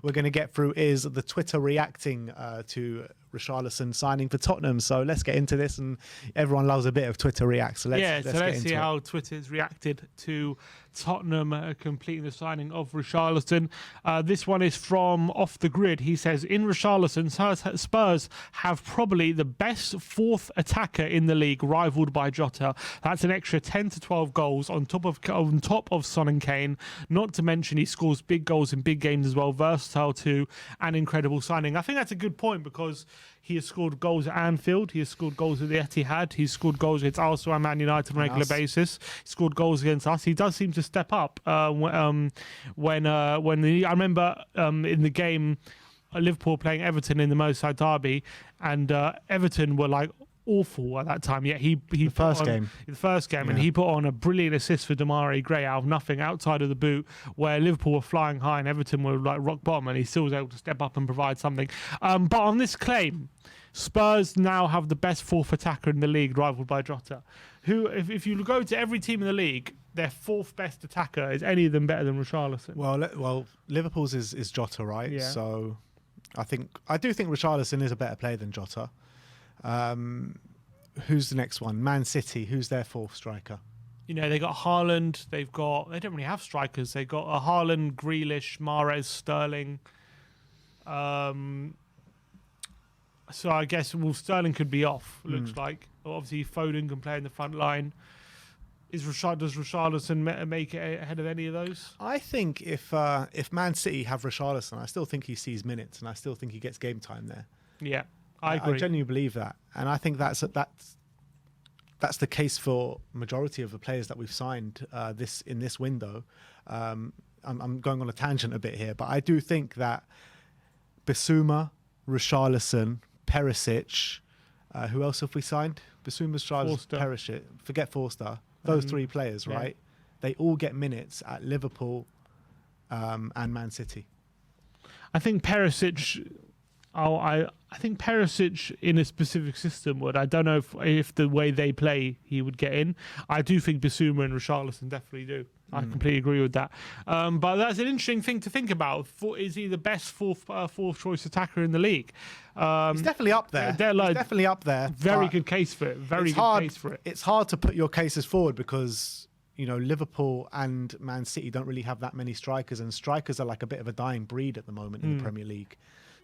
we're going to get through is the Twitter reacting to Richarlison signing for Tottenham. So let's get into this, and everyone loves a bit of Twitter react. So let's see how Twitter's reacted to Tottenham completing the signing of Richarlison. This one is from Off the Grid. He says, in Richarlison, Spurs have probably the best fourth attacker in the league, rivaled by Jota. That's an extra 10 to 12 goals on top of Son and Kane. Not to mention he scores big goals in big games as well. Versatile too, and incredible signing. I think that's a good point because he has scored goals at Anfield. He has scored goals at the Etihad. He's scored goals against Arsenal and Man United on a regular basis. He scored goals against us. He does seem to step up I remember in the game Liverpool playing Everton in the Merseyside derby, and Everton were like awful at that time. Yet the first game, and he put on a brilliant assist for Demarai Gray out of nothing, outside of the boot, where Liverpool were flying high and Everton were like rock bottom, and he still was able to step up and provide something. But on this claim, Spurs now have the best fourth attacker in the league, rivaled by Jota. Who, if you go to every team in the league, their fourth best attacker, is any of them better than Richarlison? Well, Liverpool's is Jota, right? Yeah. So I do think Richarlison is a better player than Jota. Who's the next one? Man City. Who's their fourth striker? You know, they got Haaland. They don't really have strikers. They got a Haaland, Grealish, Mahrez, Sterling. So I guess Sterling could be off. Looks like. Obviously, Foden can play in the front line. Does Richarlison make it ahead of any of those? I think if Man City have Richarlison, I still think he sees minutes, and I still think he gets game time there. Yeah. I agree. I genuinely believe that, and I think that's the case for majority of the players that we've signed in this window. I'm going on a tangent a bit here, but I do think that Bissouma, Richarlison, Perisic, who else have we signed? Bissouma, Richarlison, Perisic. Forget Forster. Those three players, right? They all get minutes at Liverpool and Man City. I think Perisic. I think Perisic in a specific system would. I don't know if the way they play he would get in. I do think Bissouma and Richarlison definitely do. I completely agree with that. But that's an interesting thing to think about. Is he the best fourth choice attacker in the league? He's definitely up there. He's definitely up there. Very good case for it. Very good case for it. It's hard to put your cases forward because Liverpool and Man City don't really have that many strikers, and strikers are like a bit of a dying breed at the moment in the Premier League.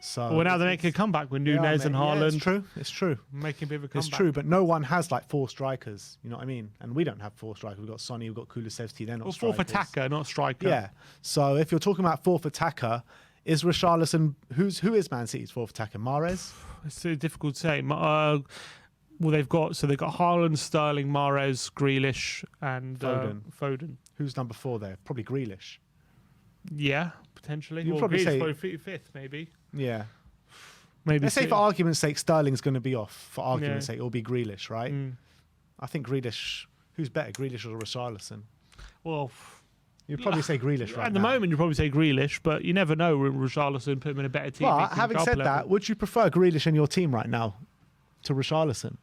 So now they're making a comeback with Nunez and Haaland. Yeah, it's true. Making a bit of a comeback. It's true, but no one has like four strikers. You know what I mean? And we don't have four strikers. We've got Sonny, we've got Kulusevski. They're not strikers. Fourth attacker, not striker. Yeah. So if you're talking about fourth attacker, is Richarlison? Who is Man City's fourth attacker? Mahrez? It's so difficult to say. They've got Haaland, Sterling, Mahrez, Grealish, and Foden. Who's number 4 there? Probably Grealish. Yeah, potentially. You'd probably say fifth, maybe. Yeah. Maybe. Let's say for argument's sake, Sterling's going to be off. For argument's sake, it'll be Grealish, right? I think Grealish. Who's better, Grealish or Richarlison? Well, you'd probably say Grealish right at the moment. You'd probably say Grealish, but you never know. Richarlison put him in a better team. But having said that, would you prefer Grealish in your team right now to Richarlison?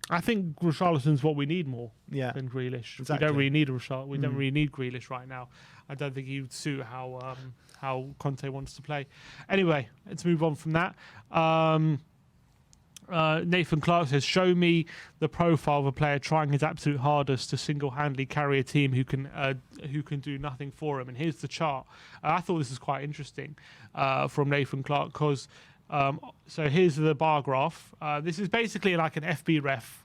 I think Richarlison's what we need more than Grealish. Exactly. We don't really need We don't really need Grealish right now. I don't think he would suit how Conte wants to play. Anyway, let's move on from that. Nathan Clark says, show me the profile of a player trying his absolute hardest to single-handedly carry a team who can do nothing for him. And here's the chart. I thought this was quite interesting from Nathan Clark because so here's the bar graph. This is basically like an FB ref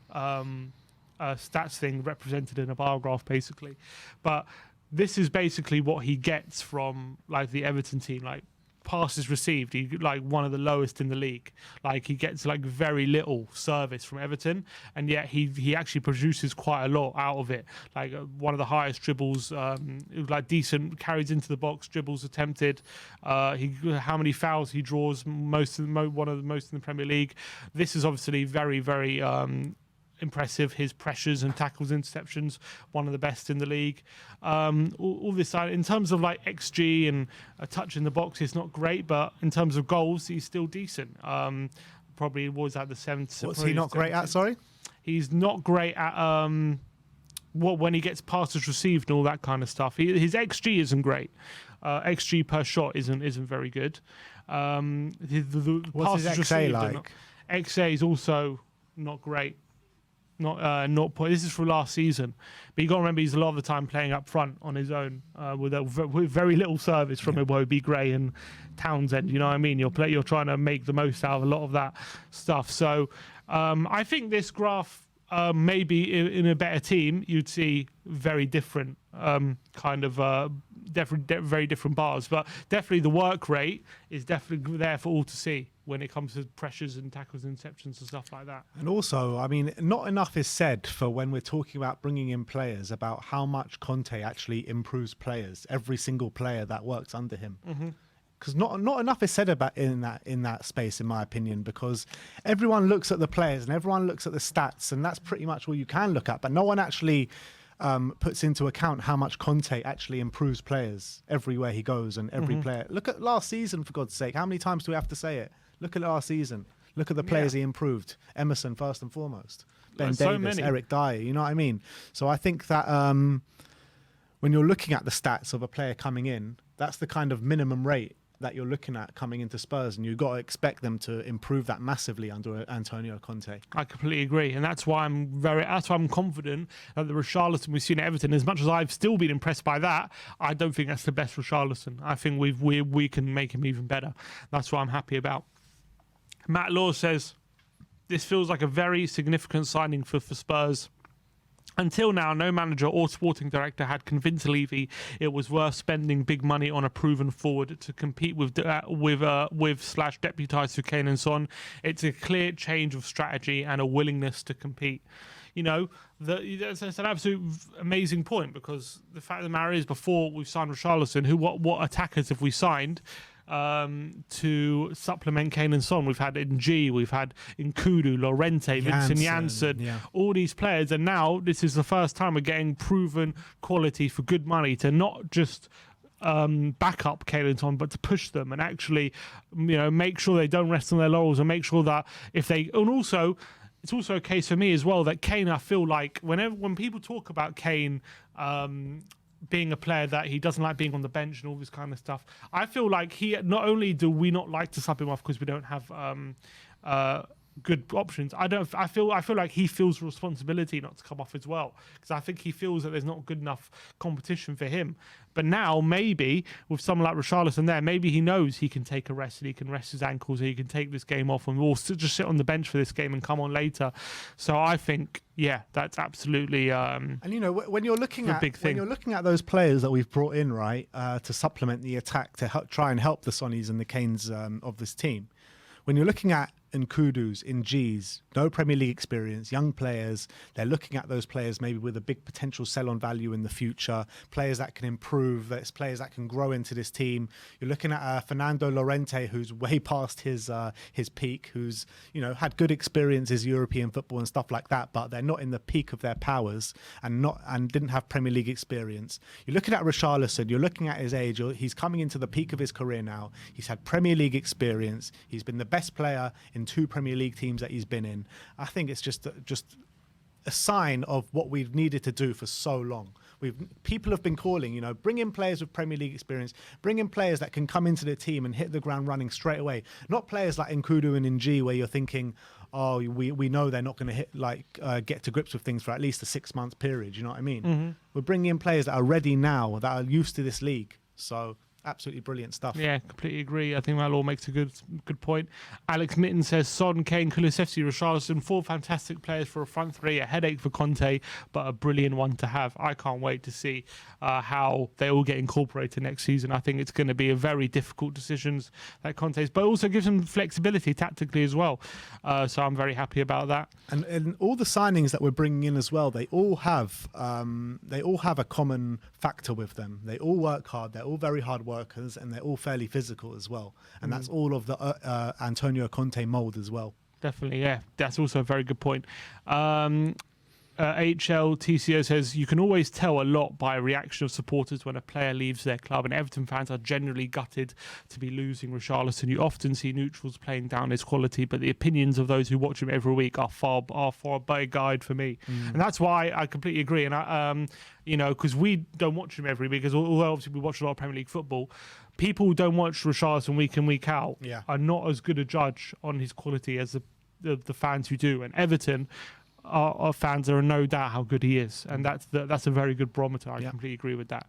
stats thing represented in a bar graph, basically. But this is basically what he gets from like the Everton team, like passes received. He like one of the lowest in the league. Like he gets like very little service from Everton, and yet he actually produces quite a lot out of it. Like one of the highest dribbles, like decent carries into the box, dribbles attempted. How many fouls he draws, one of the most in the Premier League. This is obviously very, very impressive. His pressures and tackles, interceptions, one of the best in the league. All this in terms of like XG and a touch in the box, it's not great, but in terms of goals, he's still decent. Probably was at the 7th. What's he not great at? Sorry, he's not great at when he gets passes received and all that kind of stuff. His XG isn't great. XG per shot isn't very good. What's his XA like? XA is also not great. Not point. This is from last season, but you got to remember he's a lot of the time playing up front on his own with very little service from Iwobi, Gray, and Townsend. You know what I mean? You're trying to make the most out of a lot of that stuff. So I think this graph maybe in a better team you'd see very different very different bars, but definitely the work rate is definitely there for all to see when it comes to pressures and tackles and interceptions and stuff like that. And also, I mean, not enough is said for when we're talking about bringing in players about how much Conte actually improves players, every single player that works under him. Because not enough is said about in that space, in my opinion, because everyone looks at the players and everyone looks at the stats, and that's pretty much all you can look at, but no one actually puts into account how much Conte actually improves players everywhere he goes and every player. Look at last season, for God's sake. How many times do we have to say it? Look at last season. Look at the players he improved. Emerson, first and foremost. Ben Davies, Eric Dyer, you know what I mean? So I think that when you're looking at the stats of a player coming in, that's the kind of minimum rate that you're looking at coming into Spurs, and you've got to expect them to improve that massively under Antonio Conte. I completely agree, and that's why I'm confident that the Richarlison we've seen at Everton, as much as I've still been impressed by that, I don't think that's the best Richarlison. I think we can make him even better. That's what I'm happy about. Matt Law says, this feels like a very significant signing for Spurs. Until now, no manager or sporting director had convinced Levy it was worth spending big money on a proven forward to compete with /deputise to Kane and Son. It's a clear change of strategy and a willingness to compete. You know, that's an absolute amazing point, because the fact of the matter is, before we've signed Richarlison, what attackers have we signed to supplement Kane and Son? We've had Ng, we've had Nkudu, Llorente, Vincent Janssen, all these players, and now this is the first time we're getting proven quality for good money to not just back up Kane and Son, but to push them and actually, make sure they don't rest on their laurels, and make sure that it's also a case for me as well that Kane, I feel like when people talk about Kane being a player that he doesn't like being on the bench and all this kind of stuff, I feel like not only do we not like to sub him off because we don't have good options, I feel like he feels responsibility not to come off as well, because I think he feels that there's not good enough competition for him. But now maybe with someone like Richarlison there, maybe he knows he can take a rest and he can rest his ankles and he can take this game off and we'll just sit on the bench for this game and come on later. So I think, that's absolutely and when you're looking at those players that we've brought in, right, to supplement the attack, to try and help the Sonnies and the Kanes of this team, when you're looking at Nkudu's, Ng's, no Premier League experience, young players, they're looking at those players maybe with a big potential sell-on value in the future, players that can improve, that's players that can grow into this team. You're looking at Fernando Llorente, who's way past his peak, who's had good experiences European football and stuff like that, but they're not in the peak of their powers and didn't have Premier League experience. You're looking at Richarlison, you're looking at his age, he's coming into the peak of his career now. He's had Premier League experience. He's been the best player in 2 Premier League teams that he's been in. I think it's just a sign of what we've needed to do for so long. People have been calling, bring in players with Premier League experience, bring in players that can come into the team and hit the ground running straight away. Not players like Nkudu and Ng, where you're thinking, oh, we know they're not going to get to grips with things for at least a 6-month period. You know what I mean? Mm-hmm. We're bringing in players that are ready now, that are used to this league. So absolutely brilliant stuff. Yeah, completely agree. I think that all makes a good point. Alex Mitten says Son, Kane, Kulusevski, Richarlison, 4 fantastic players for a front three, a headache for Conte, but a brilliant one to have. I can't wait to see how they all get incorporated next season. I think it's going to be a very difficult decisions that Conte's, but also gives them flexibility tactically as well. So I'm very happy about that. And all the signings that we're bringing in as well, they all have a common factor with them. They all work hard. They're all very hard workers, and they're all fairly physical as well. And that's all of the Antonio Conte mould as well. Definitely, yeah. That's also a very good point. HLTCO says, you can always tell a lot by a reaction of supporters when a player leaves their club, and Everton fans are generally gutted to be losing Richarlison. You often see neutrals playing down his quality, but the opinions of those who watch him every week are far a better guide for me. And that's why I completely agree. And I, because we don't watch him every week, because although obviously we watch a lot of Premier League football, people who don't watch Richarlison week in, week out are not as good a judge on his quality as the fans who do. And Everton, our fans are in no doubt how good he is, and that's a very good barometer. I completely agree with that.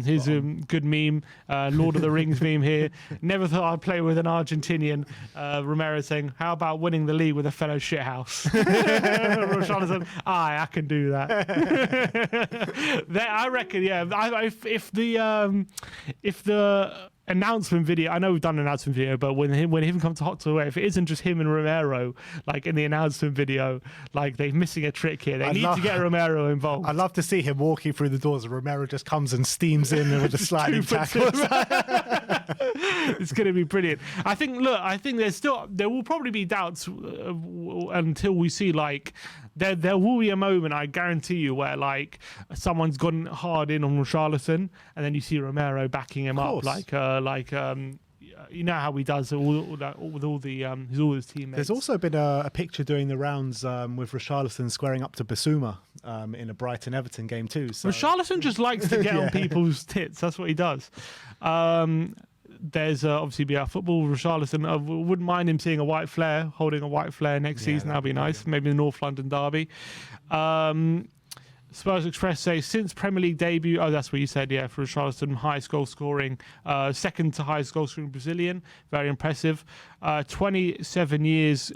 Here's a good meme, Lord of the Rings meme here. Never thought I'd play with an Argentinian. Romero saying, how about winning the league with a fellow shithouse? Richarlison, I can do that. I reckon, if the announcement video, I know we've done an announcement video, but when him comes to hot to away, if it isn't just him and Romero, like in the announcement video, like they're missing a trick here. They need to get Romero involved. I'd love to see him walking through the doors and Romero just comes and steams in with a sliding tackle. It's going to be brilliant. I think there will probably be doubts until we see there will be a moment, I guarantee you, where like someone's gone hard in on Richarlison, and then you see Romero backing him up, you know how he does with all his teammates. There's also been a picture doing the rounds with Richarlison squaring up to Basuma in a Brighton Everton game too. So. Richarlison just likes to get on people's tits. That's what he does. There's obviously be our football. Richarlison, I wouldn't mind him seeing a white flare, holding a white flare next season. That'd be nice. Maybe the North London derby. Spurs Express say, since Premier League debut, that's what you said, for Richarlison, highest goal scoring, second to highest goal scoring Brazilian, very impressive. 27 years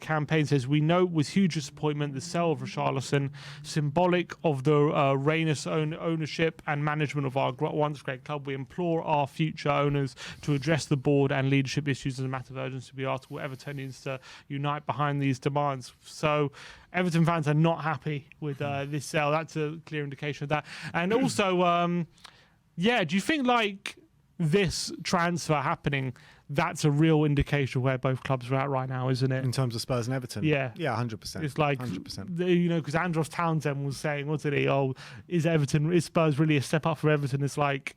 campaign says, we know with huge disappointment the sale of Richarlison, symbolic of the reignous ownership and management of our once great club. We implore our future owners to address the board and leadership issues as a matter of urgency. We ask all Evertonians to unite behind these demands. So Everton fans are not happy with this sale. That's a clear indication of that. And also, do you think like this transfer happening, that's a real indication of where both clubs are at right now, isn't it? In terms of Spurs and Everton? Yeah. Yeah, 100%. It's like, 100%. Because Andros Townsend was saying, wasn't he, is Spurs really a step up for Everton? It's like,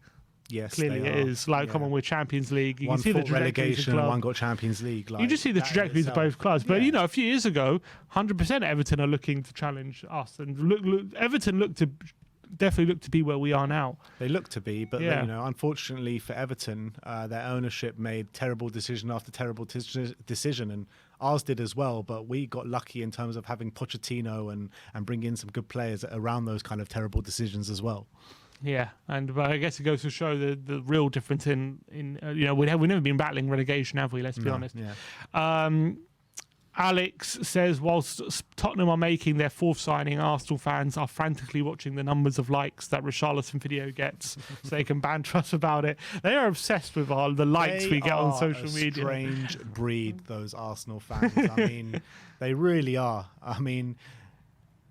yes, clearly it is. Like, come on, we're Champions League. You one can see the relegation, one got Champions League. You just see the trajectories of both clubs. But, a few years ago, 100% Everton are looking to challenge us. And Everton definitely look to be where we are now. They look to be, but unfortunately for Everton, their ownership made terrible decision after terrible decision, and ours did as well. But we got lucky in terms of having Pochettino and bring in some good players around those kind of terrible decisions as well. Yeah, but I guess it goes to show the real difference in we've never been battling relegation, have we? Let's be honest. Yeah. Alex says, whilst Tottenham are making their fourth signing, Arsenal fans are frantically watching the numbers of likes that Richarlison video gets so they can banter us about it. They are obsessed with the likes we get on social media. Strange breed, those Arsenal fans. I mean, they really are. I mean,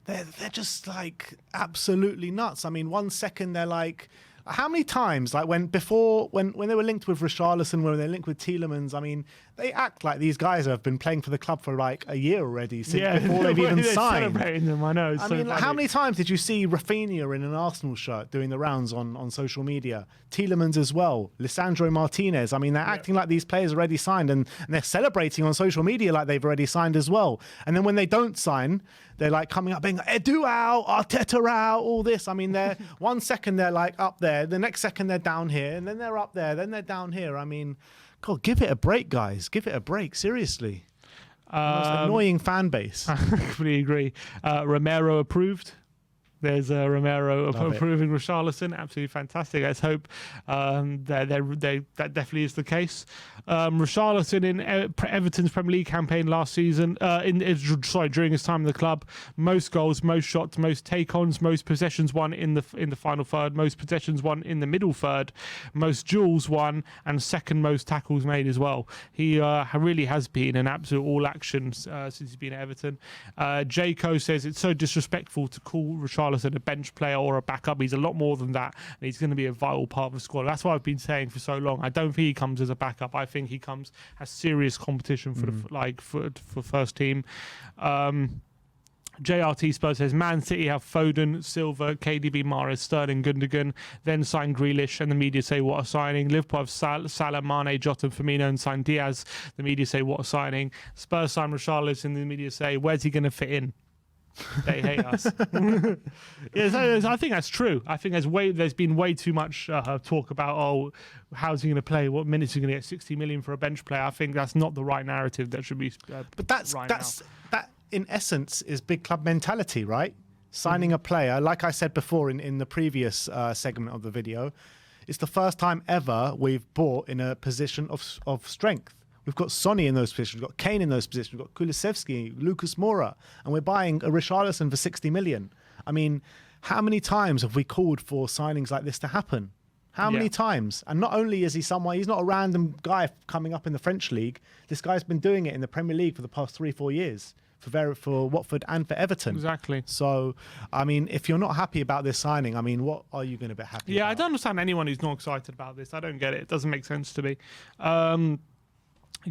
they're just like absolutely nuts. I mean, 1 second they're like, how many times, like when they were linked with Richarlison, when they're linked with Tielemans, I mean, they act like these guys have been playing for the club for like a year already, before they've even signed. Celebrating them, I know. I mean, how many times did you see Rafinha in an Arsenal shirt doing the rounds on social media? Tielemans as well, Lisandro Martinez. I mean, they're acting like these players already signed, and they're celebrating on social media like they've already signed as well. And then when they don't sign, they're like coming up being like, Edu out, Arteta out, all this. I mean, they're 1 second they're like up there, the next second they're down here, and then they're up there, then they're down here. I mean, God, give it a break, guys. Give it a break, seriously. Most annoying fan base. I completely agree. Romero approved. There's Romero approving Richarlison. Absolutely fantastic. Let's hope that definitely is the case. Richarlison in Everton's Premier League campaign last season, during his time in the club, most goals, most shots, most take-ons, most possessions won in the final third, most possessions won in the middle third, most duels won, and second most tackles made as well. He really has been an absolute all-action since he's been at Everton. Jaco says it's so disrespectful to call Richarlison a bench player or a backup. He's a lot more than that, and he's going to be a vital part of the squad. That's what I've been saying for so long. I don't think he comes as a backup. I think he comes as serious competition for for first team. JRT Spurs says Man City have Foden, Silva, KDB, Mahrez, Sterling, Gundogan, then sign Grealish, and the media say what a signing. Liverpool have Salah, Mane, Jota, and Firmino, and sign Diaz. The media say what a signing. Spurs sign Richarlison, and the media say where's he going to fit in? They hate us. Yeah, so I think that's true. I think there's been way too much talk about how's he going to play? What minutes is he going to get? 60 million for a bench player? I think that's not the right narrative that should be. But that in essence is big club mentality, right? Signing a player, like I said before in the previous segment of the video, it's the first time ever we've bought in a position of strength. We've got Sonny in those positions, we've got Kane in those positions, we've got Kulusevski, Lucas Moura, and we're buying a Richarlison for 60 million. I mean, how many times have we called for signings like this to happen? How many times? And not only is he someone, he's not a random guy coming up in the French league. This guy's been doing it in the Premier League for the past 3-4 years. For Watford and for Everton. Exactly. So, I mean, if you're not happy about this signing, I mean, what are you going to be happy about? Yeah, I don't understand anyone who's not excited about this. I don't get it. It doesn't make sense to me.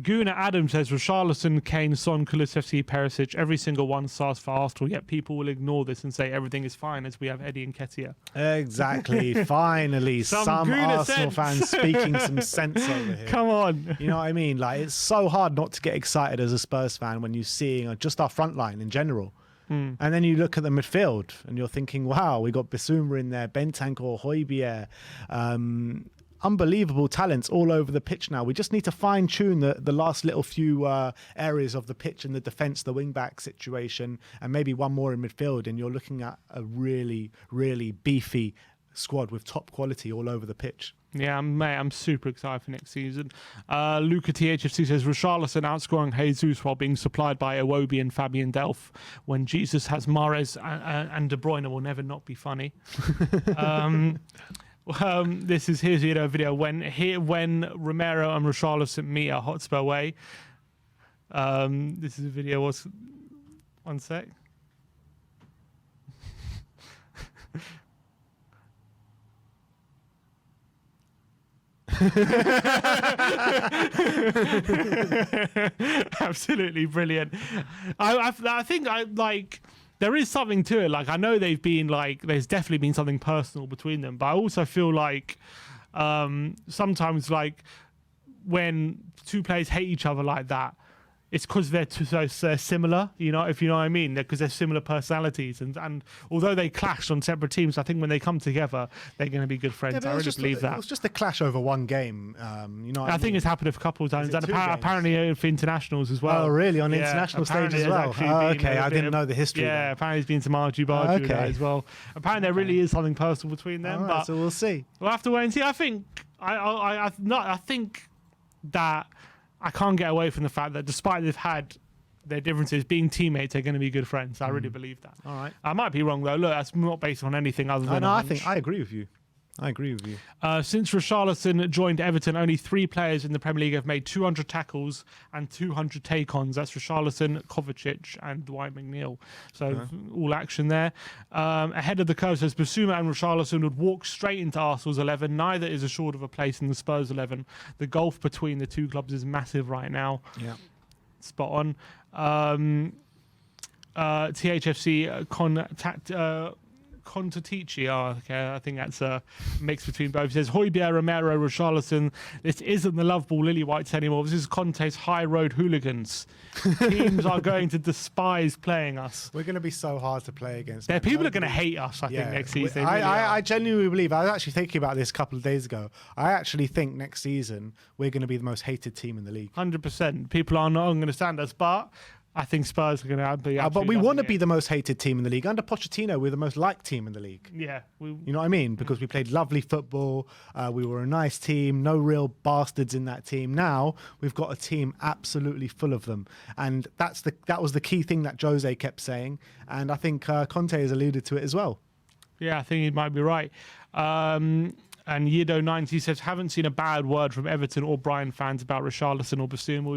Guna Adam says Richarlison, Kane, Son, Kulusevski, Perisic, every single one starts for Arsenal, yet people will ignore this and say everything is fine as we have Eddie and Nketiah. Exactly. Finally, some Arsenal fans speaking some sense over here. Come on. You know what I mean? Like, it's so hard not to get excited as a Spurs fan when you see just our front line in general. And then you look at the midfield and you're thinking, wow, we got Bissouma in there, Bentancur, Højbjerg, unbelievable talents all over the pitch now. We just need to fine-tune the last little few areas of the pitch in the defence, the wing-back situation, and maybe one more in midfield, and you're looking at a really, really beefy squad with top quality all over the pitch. Yeah, mate, I'm super excited for next season. Luca THFC says Richarlison outscoring Jesus while being supplied by Iwobi and Fabian Delph. When Jesus has Mahrez and De Bruyne will never not be funny. Here's a video when Romero and Richarlison meet at Hotspur Way. This is a video. One sec. Absolutely brilliant. I think there is something to it. Like, I know there's definitely been something personal between them, but I also feel like sometimes, like, when two players hate each other like that, it's because they're so similar, you know, if you know what I mean, because they're similar personalities. And although they clashed on separate teams, I think when they come together, they're going to be good friends. I really believe that. It was just a clash over one game, you know. I think it's happened a couple of times, and apparently for internationals as well. Oh, really? On international stage as well? Oh, okay, I didn't know the history. Yeah, apparently it's been some argy-bargy as well. Apparently there really is something personal between them. Right, but so we'll see. We'll have to wait and see. I think that I can't get away from the fact that despite they've had their differences, being teammates, they're going to be good friends. I really believe that. All right. I might be wrong, though. Look, that's not based on anything other than I think I agree with you. Since Richarlison joined Everton, only 3 players in the Premier League have made 200 tackles and 200 take-ons. That's Richarlison, Kovacic, and Dwight McNeil. So all action there. Ahead of the curve says Bissouma and Richarlison would walk straight into Arsenal's 11. Neither is assured of a place in the Spurs 11. The gulf between the two clubs is massive right now. Yeah, spot on. THFC Contatici. Okay, I think that's a mix between both. It says Højbjerg, Romero, Richarlison. This isn't the love ball lily whites anymore. This is Conte's high road hooligans. Teams are going to despise playing us. We're going to be so hard to play against. People are going to hate us, I think, next season. I genuinely believe, I was actually thinking about this a couple of days ago. I actually think next season we're going to be the most hated team in the league. 100%. People are not going to stand us, but I think Spurs are going to be. But we want to be the most hated team in the league. Under Pochettino, we're the most liked team in the league. Yeah. You know what I mean? Because we played lovely football. We were a nice team. No real bastards in that team. Now we've got a team absolutely full of them. And that was the key thing that Jose kept saying. And I think Conte has alluded to it as well. Yeah, I think he might be right. And Yido90 says, haven't seen a bad word from Everton or Brighton fans about Richarlison or Bissouma.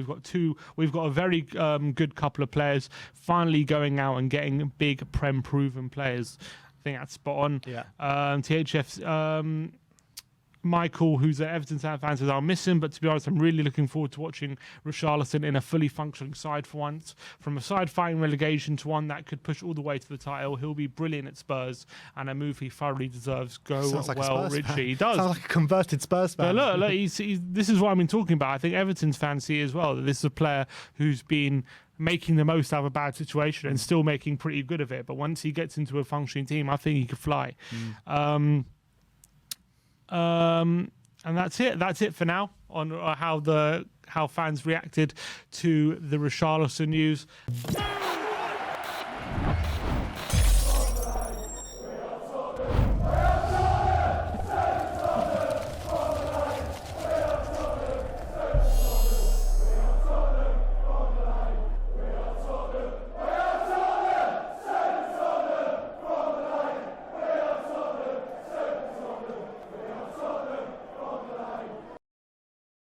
We've got a very good couple of players finally going out and getting big Prem-proven players. I think that's spot on. Yeah. THF Michael, who's an Everton fan, says, I'll miss him, but to be honest, I'm really looking forward to watching Richarlison in a fully functioning side for once. From a side fighting relegation to one that could push all the way to the title, he'll be brilliant at Spurs and a move he thoroughly deserves. Go Sounds like well, a Spurs Richie. fan. He does. Sounds like a converted Spurs fan. But look, this is what I've been talking about. I think Everton's fans see as well that this is a player who's been making the most out of a bad situation and still making pretty good of it. But once he gets into a functioning team, I think he could fly. And that's it. That's it for now on how fans reacted to the Richarlison news.